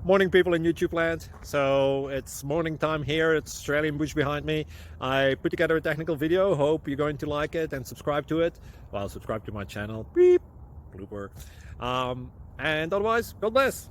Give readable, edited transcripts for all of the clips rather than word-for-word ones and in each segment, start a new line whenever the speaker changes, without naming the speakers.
Morning, people in YouTube land. So it's morning time here. It's Australian bush behind me. I put together a technical video. Hope you're going to like it and subscribe to it. Well, subscribe to my channel. Beep. Blooper. And otherwise, God bless.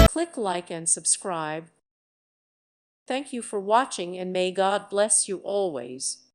Click like and subscribe. Thank you for watching, and may God bless you always.